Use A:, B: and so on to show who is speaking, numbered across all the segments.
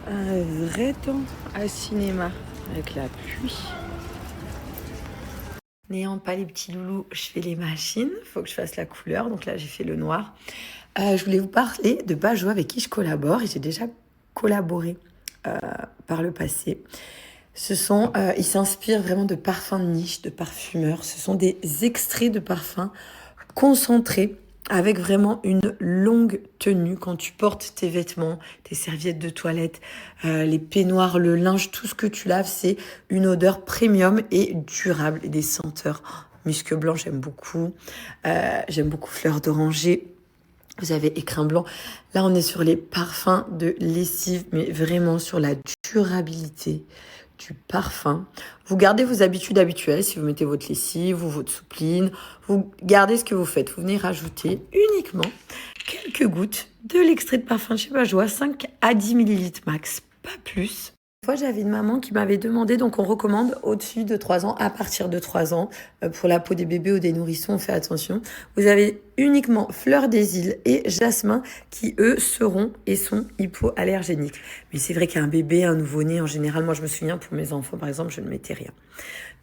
A: Un vrai temps à cinéma avec la pluie. N'ayant pas les petits loulous, je fais les machines. Faut que je fasse la couleur. Donc là, j'ai fait le noir. Je voulais vous parler de Bajo avec qui je collabore. Et j'ai déjà collaboré par le passé. Ils s'inspirent vraiment de parfums de niche, de parfumeurs. Ce sont des extraits de parfums concentrés avec vraiment une longue tenue quand tu portes tes vêtements, tes serviettes de toilette, les peignoirs, le linge, tout ce que tu laves, c'est une odeur premium et durable et des senteurs. Musc blanc, j'aime beaucoup. J'aime beaucoup fleur d'oranger. Vous avez écrin blanc. Là, on est sur les parfums de lessive, mais vraiment sur la durabilité du parfum. Vous gardez vos habitudes habituelles, si vous mettez votre lessive ou votre soupline, vous gardez ce que vous faites. Vous venez rajouter uniquement quelques gouttes de l'extrait de parfum de chez Bajoa, 5 à 10 millilitres max, pas plus. Une fois, j'avais une maman qui m'avait demandé, donc on recommande au-dessus de 3 ans, à partir de 3 ans, pour la peau des bébés ou des nourrissons, on fait attention. Vous avez uniquement fleur des îles et jasmin qui, eux, seront et sont hypoallergéniques. Mais c'est vrai qu'un bébé, un nouveau-né, en général, moi je me souviens pour mes enfants, par exemple, je ne mettais rien.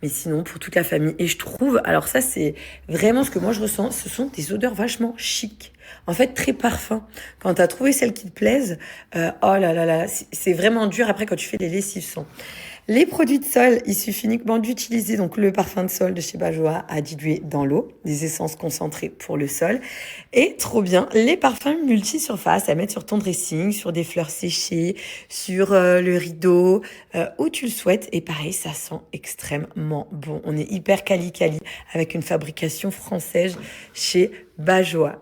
A: Mais sinon, pour toute la famille. Et je trouve, alors ça, c'est vraiment ce que moi je ressens, ce sont des odeurs vachement chic. En fait, très parfum. Quand tu as trouvé celles qui te plaisent, oh là là là, c'est vraiment dur après quand tu fais les lessives sans. Les produits de sol, il suffit uniquement d'utiliser donc le parfum de sol de chez Bajoa à diluer dans l'eau, des essences concentrées pour le sol. Et trop bien, les parfums multi-surface à mettre sur ton dressing, sur des fleurs séchées, sur le rideau, où tu le souhaites. Et pareil, ça sent extrêmement bon. On est hyper quali-quali avec une fabrication française chez Bajoa.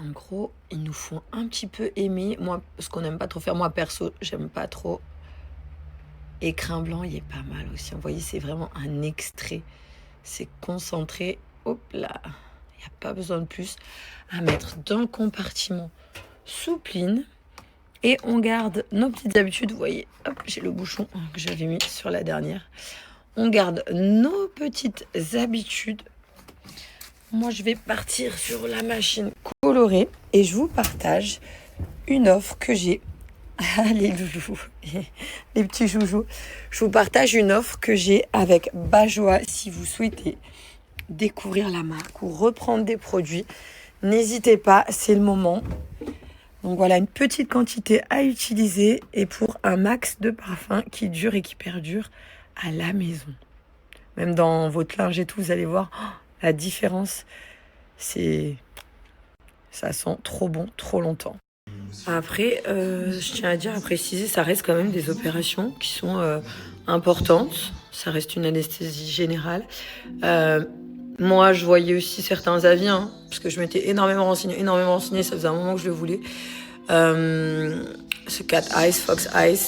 A: En gros, ils nous font un petit peu aimer. Moi, ce qu'on n'aime pas trop faire, moi perso, j'aime pas trop. Écrin blanc, il est pas mal aussi. Vous voyez, c'est vraiment un extrait. C'est concentré. Hop là. Il n'y a pas besoin de plus à mettre dans le compartiment soupline. Et on garde nos petites habitudes. Vous voyez, hop, j'ai le bouchon que j'avais mis sur la dernière. On garde nos petites habitudes. Moi, je vais partir sur la machine colorée et je vous partage une offre que j'ai. Ah, les loulous, les petits joujoux. Je vous partage une offre que j'ai avec Bajoa. Si vous souhaitez découvrir la marque ou reprendre des produits, n'hésitez pas, c'est le moment. Donc voilà, une petite quantité à utiliser et pour un max de parfum qui dure et qui perdure à la maison. Même dans votre linge et tout, vous allez voir la différence. Ça sent trop bon, trop longtemps. Après, je tiens à dire, à préciser, ça reste quand même des opérations qui sont importantes. Ça reste une anesthésie générale. Moi, je voyais aussi certains avis, parce que je m'étais énormément renseignée. Ça faisait un moment que je le voulais. Ce Cat Eyes, Fox Eyes.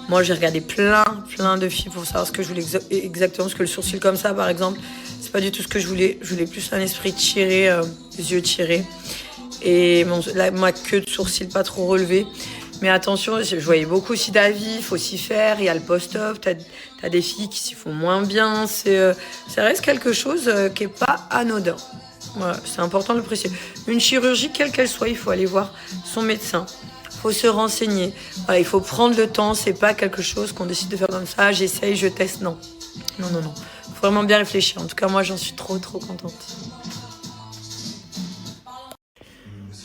A: Moi, j'ai regardé plein de filles pour savoir ce que je voulais exactement. Parce que le sourcil comme ça, par exemple, c'est pas du tout ce que je voulais. Je voulais plus un esprit tiré, les yeux tirés. Et ma queue de sourcil pas trop relevée. Mais attention, je voyais beaucoup aussi d'avis, il faut s'y faire, il y a le post-op, t'as des filles qui s'y font moins bien. Ça reste quelque chose qui est pas anodin. Voilà, c'est important de le préciser. Une chirurgie, quelle qu'elle soit, il faut aller voir son médecin. Il faut se renseigner. Voilà, il faut prendre le temps, c'est pas quelque chose qu'on décide de faire comme ça, j'essaye, je teste, non. Non. Faut vraiment bien réfléchir. En tout cas, moi, j'en suis trop contente.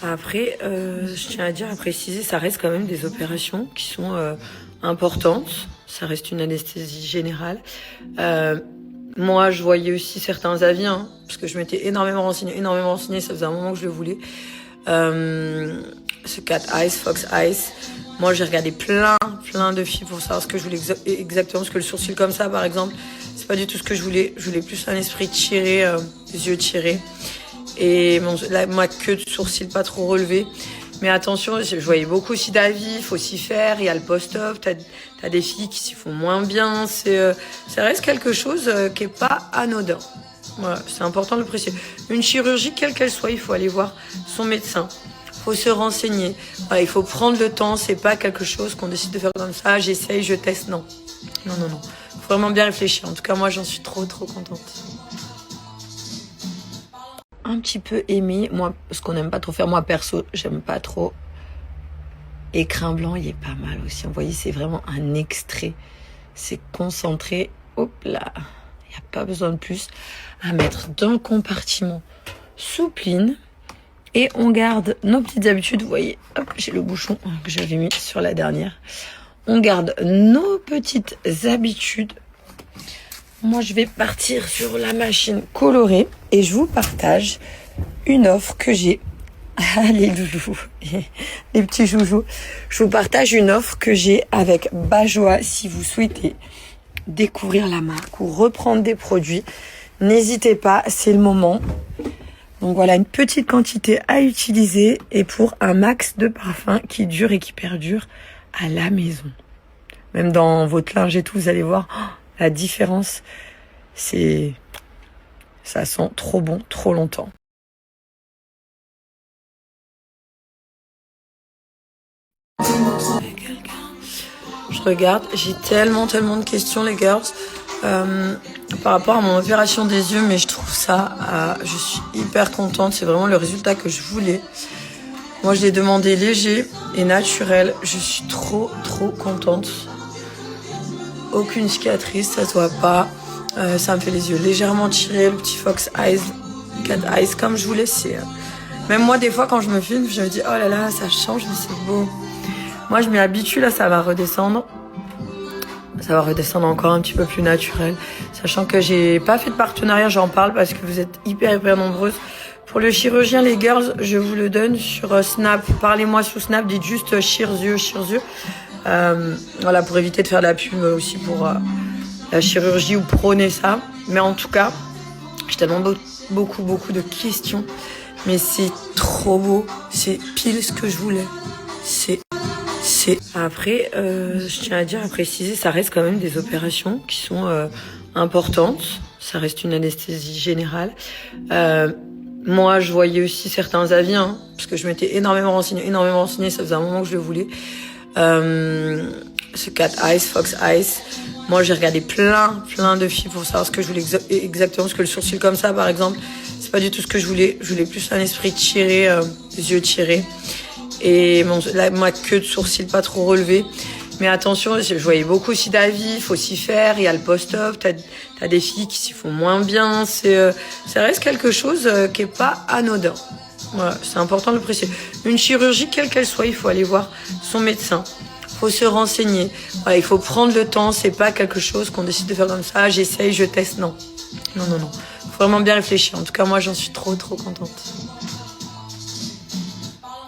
A: Après, je tiens à dire, à préciser, ça reste quand même des opérations qui sont importantes. Ça reste une anesthésie générale. Moi, je voyais aussi certains avis, parce que je m'étais énormément renseignée. Ça faisait un moment que je le voulais. Ce Cat Eyes, Fox Eyes. Moi, j'ai regardé plein de filles pour savoir ce que je voulais exactement. Parce que le sourcil comme ça, par exemple, c'est pas du tout ce que je voulais. Je voulais plus un esprit tiré, les yeux tirés. Et ma queue de sourcil pas trop relevée. Mais attention, je voyais beaucoup aussi d'avis, il faut s'y faire, il y a le post-op, t'as des filles qui s'y font moins bien. Ça reste quelque chose qui est pas anodin. Voilà, c'est important de le préciser. Une chirurgie, quelle qu'elle soit, il faut aller voir son médecin. Il faut se renseigner. Voilà, il faut prendre le temps, c'est pas quelque chose qu'on décide de faire comme ça, j'essaye, je teste, non. Non. Faut vraiment bien réfléchir. En tout cas, moi, j'en suis trop contente. Un petit peu aimé. Moi, ce qu'on n'aime pas trop faire, moi perso, j'aime pas trop Écrin blanc, il est pas mal aussi. Vous voyez, c'est vraiment un extrait. C'est concentré. Hop là. Il n'y a pas besoin de plus à mettre dans le compartiment soupline. Et on garde nos petites habitudes. Vous voyez, hop, j'ai le bouchon que j'avais mis sur la dernière. On garde nos petites habitudes. Moi, je vais partir sur la machine colorée et je vous partage une offre que j'ai. Ah, les loulous, les petits joujoux. Je vous partage une offre que j'ai avec Bajoa. Si vous souhaitez découvrir la marque ou reprendre des produits, n'hésitez pas, c'est le moment. Donc voilà, une petite quantité à utiliser et pour un max de parfum qui dure et qui perdure à la maison. Même dans votre linge et tout, vous allez voir la différence. Ça sent trop bon, trop longtemps. Je regarde, j'ai tellement de questions les girls par rapport à mon opération des yeux, mais je trouve ça, je suis hyper contente, c'est vraiment le résultat que je voulais. Moi je l'ai demandé léger et naturel, je suis trop contente. Aucune cicatrice, ça se voit pas, ça me fait les yeux légèrement tirés, le petit fox eyes, cat eyes comme je voulais. Même moi des fois quand je me filme, je me dis oh là là ça change mais c'est beau. Moi, je m'y habitue, là, ça va redescendre. Ça va redescendre encore un petit peu plus naturel. Sachant que j'ai pas fait de partenariat, j'en parle parce que vous êtes hyper nombreuses. Pour le chirurgien, les girls, je vous le donne sur Snap. Parlez-moi sur Snap, dites juste chirurgien. Voilà, pour éviter de faire de la pub aussi pour la chirurgie ou prôner ça. Mais en tout cas, j'ai tellement beaucoup de questions. Mais c'est trop beau. C'est pile ce que je voulais. Après, je tiens à préciser, ça reste quand même des opérations qui sont importantes. Ça reste une anesthésie générale. Moi, je voyais aussi certains avis, parce que je m'étais énormément renseignée. Ça faisait un moment que je le voulais. Ce cat eyes, fox eyes. Moi, j'ai regardé plein de filles pour savoir ce que je voulais exactement. Parce que le sourcil comme ça, par exemple, c'est pas du tout ce que je voulais. Je voulais plus un esprit tiré, les yeux tirés. Et ma queue de sourcil pas trop relevée. Mais attention, je voyais beaucoup aussi d'avis, il faut s'y faire, il y a le post-op, t'as des filles qui s'y font moins bien. Ça reste quelque chose qui est pas anodin. Voilà, c'est important de le préciser. Une chirurgie, quelle qu'elle soit, il faut aller voir son médecin. Il faut se renseigner. Voilà, il faut prendre le temps, c'est pas quelque chose qu'on décide de faire comme ça, j'essaye, je teste, non. Faut vraiment bien réfléchir. En tout cas, moi, j'en suis trop contente.